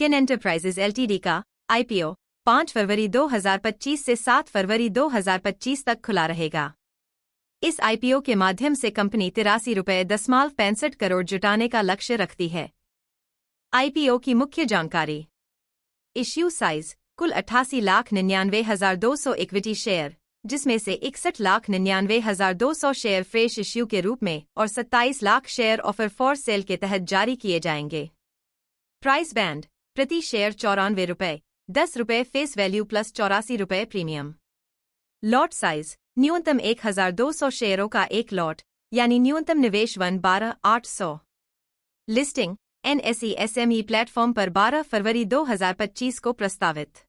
किन enterprises LTD का IPO 5 फरवरी 2025 से 7 फरवरी 2025 तक खुला रहेगा। इस आईपीओ के माध्यम से कंपनी ₹83.65 करोड़ जुटाने का लक्ष्य रखती है। आईपीओ की मुख्य जानकारी। इश्यू साइज कुल 88,99,200 इक्विटी शेयर, जिसमें से 61,99,200 शेयर फ्रेश इश्यू के रूप में और 27 lakh share offer for sale के तहत जारी किए जाएंगे। प्राइस बैंड प्रति share ₹94, ₹10 face value plus ₹84 premium. Lot size न्यूनतम 1,200 शेयरों का एक लॉट, यानी न्यूनतम निवेश 12,800। लिस्टिंग NSE SME प्लेटफॉर्म पर 12 फरवरी 2025 को प्रस्तावित।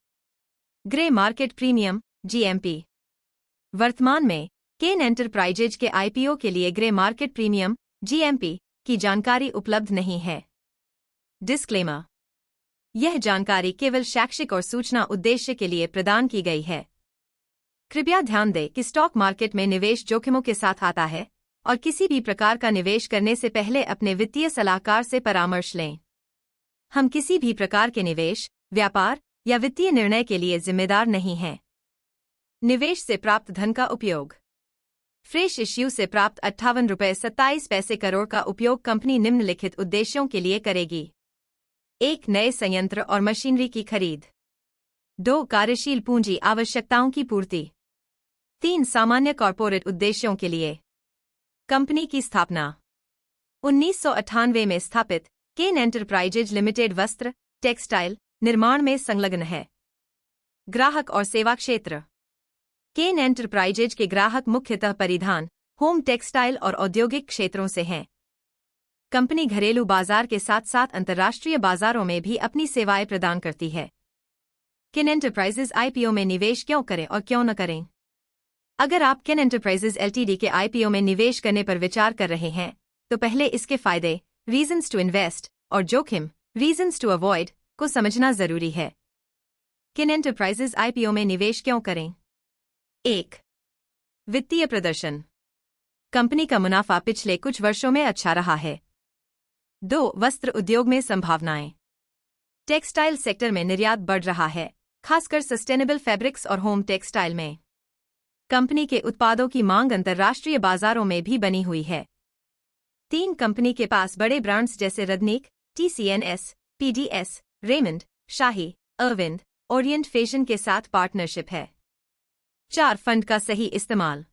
Grey market premium GMP। वर्तमान में केन एंटरप्राइजेज के आईपीओ के लिए ग्रे मार्केट प्रीमियम GMP की जानकारी उपलब्ध नहीं है। डिस्क्लेमर। यह जानकारी केवल शैक्षिक और सूचना उद्देश्य के लिए प्रदान की गई है। कृपया ध्यान दें कि स्टॉक मार्केट में निवेश जोखिमों के साथ आता है और किसी भी प्रकार का निवेश करने से पहले अपने वित्तीय सलाहकार से परामर्श लें। हम किसी भी प्रकार के निवेश, व्यापार या वित्तीय निर्णय के लिए जिम्मेदार नहीं हैं। निवेश से प्राप्त धन का उपयोग। फ्रेश इश्यू से प्राप्त ₹58.27 करोड़ का उपयोग कंपनी निम्नलिखित उद्देश्यों के लिए करेगी। 1. नए संयंत्र और मशीनरी की खरीद। 2. कार्यशील पूंजी आवश्यकताओं की पूर्ति। 3. सामान्य कॉर्पोरेट उद्देश्यों के लिए। कंपनी की स्थापना 1998 में स्थापित केन एंटरप्राइजेज लिमिटेड वस्त्र, टेक्सटाइल निर्माण में संलग्न है। ग्राहक और सेवा क्षेत्र। केन एंटरप्राइजेज के ग्राहक मुख्यतः परिधान, होम टेक्सटाइल और औद्योगिक क्षेत्रों से हैं। कंपनी घरेलू बाजार के साथ साथ अंतर्राष्ट्रीय बाजारों में भी अपनी सेवाएं प्रदान करती है। केन एंटरप्राइजेज आईपीओ में निवेश क्यों करें और क्यों न करें? अगर आप केन एंटरप्राइजेज एलटीडी के आईपीओ में निवेश करने पर विचार कर रहे हैं, तो पहले इसके फायदे रीजंस टू इन्वेस्ट और जोखिम रीजंस टू अवॉइड को समझना जरूरी है। केन एंटरप्राइजेज आईपीओ में निवेश क्यों करें? 1. वित्तीय प्रदर्शन। कंपनी का मुनाफा पिछले कुछ वर्षों में अच्छा रहा है। 2. वस्त्र उद्योग में संभावनाएं। टेक्सटाइल सेक्टर में निर्यात बढ़ रहा है, खासकर सस्टेनेबल फैब्रिक्स और होम टेक्सटाइल में। कंपनी के उत्पादों की मांग अंतर्राष्ट्रीय बाजारों में भी बनी हुई है। 3. कंपनी के पास बड़े ब्रांड्स जैसे रदनीक, TCNS, PDS, रेमंड, शाही, अरविंद, ओरिएंट फैशन के साथ पार्टनरशिप है। 4. फंड का सही इस्तेमाल।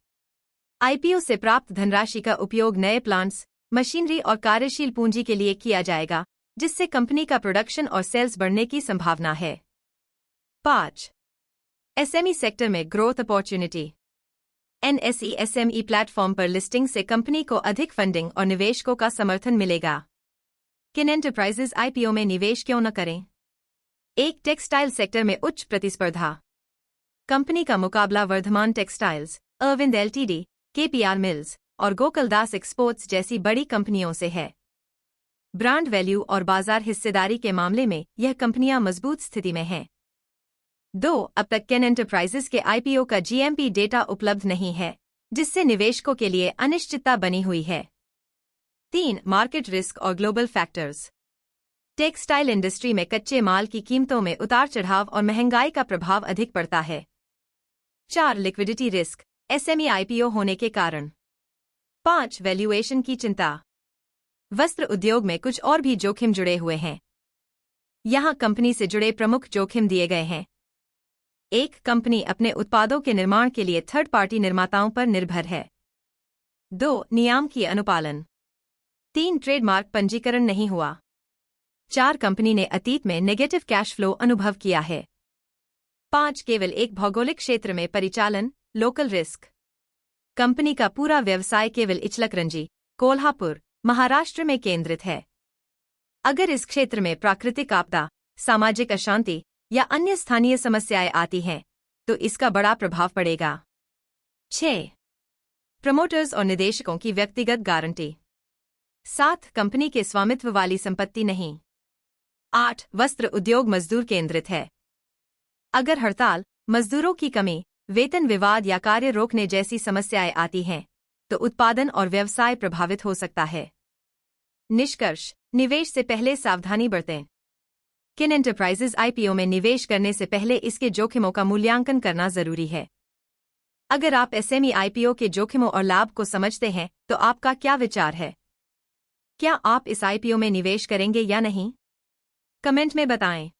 आईपीओ से प्राप्त धनराशि का उपयोग नए प्लांट्स, मशीनरी और कार्यशील पूंजी के लिए किया जाएगा, जिससे कंपनी का प्रोडक्शन और सेल्स बढ़ने की संभावना है। 5. एसएमई सेक्टर में growth opportunity. NSE SME platform पर लिस्टिंग से कंपनी को अधिक फंडिंग और निवेशकों का समर्थन मिलेगा। केन एंटरप्राइजेज आईपीओ में निवेश क्यों न करें? 1. टेक्सटाइल सेक्टर में उच्च प्रतिस्पर्धा। कंपनी का मुकाबला Vardhman textiles, Arvind LTD, KPR mills और गोकुलदास एक्सपोर्ट्स जैसी बड़ी कंपनियों से है। ब्रांड वैल्यू और बाजार हिस्सेदारी के मामले में यह कंपनियां मजबूत स्थिति में हैं। 2. अब तक केन एंटरप्राइजेज के आईपीओ का GMP डेटा उपलब्ध नहीं है, जिससे निवेशकों के लिए अनिश्चितता बनी हुई है। 3. मार्केट रिस्क और ग्लोबल फैक्टर्स। टेक्सटाइल इंडस्ट्री में कच्चे माल की कीमतों में उतार चढ़ाव और महंगाई का प्रभाव अधिक पड़ता है। 4. लिक्विडिटी रिस्क SME आईपीओ होने के कारण। 5. वैल्यूएशन की चिंता। वस्त्र उद्योग में कुछ और भी जोखिम जुड़े हुए हैं। यहां कंपनी से जुड़े प्रमुख जोखिम दिए गए हैं। 1. कंपनी अपने उत्पादों के निर्माण के लिए थर्ड पार्टी निर्माताओं पर निर्भर है। 2. नियम की अनुपालन। 3. ट्रेडमार्क पंजीकरण नहीं हुआ। 4. कंपनी ने अतीत में नेगेटिव कैश फ्लो अनुभव किया है। 5. केवल एक भौगोलिक क्षेत्र में परिचालन, लोकल रिस्क। कंपनी का पूरा व्यवसाय केवल इचलकरंजी, कोल्हापुर, महाराष्ट्र में केंद्रित है। अगर इस क्षेत्र में प्राकृतिक आपदा, सामाजिक अशांति या अन्य स्थानीय समस्याएं आती हैं, तो इसका बड़ा प्रभाव पड़ेगा। 6. प्रमोटर्स और निदेशकों की व्यक्तिगत गारंटी। 7. कंपनी के स्वामित्व वाली संपत्ति नहीं। 8. वस्त्र उद्योग मजदूर केंद्रित है। अगर हड़ताल, मजदूरों की कमी, वेतन विवाद या कार्य रोकने जैसी समस्याएं आती हैं, तो उत्पादन और व्यवसाय प्रभावित हो सकता है। निष्कर्ष: निवेश से पहले सावधानी बरतें। किन एंटरप्राइजेज आईपीओ में निवेश करने से पहले इसके जोखिमों का मूल्यांकन करना जरूरी है। अगर आप एसएमई आईपीओ के जोखिमों और लाभ को समझते हैं तो आपका क्या विचार है? क्या आप इस आईपीओ में निवेश करेंगे या नहीं? कमेंट में बताएं।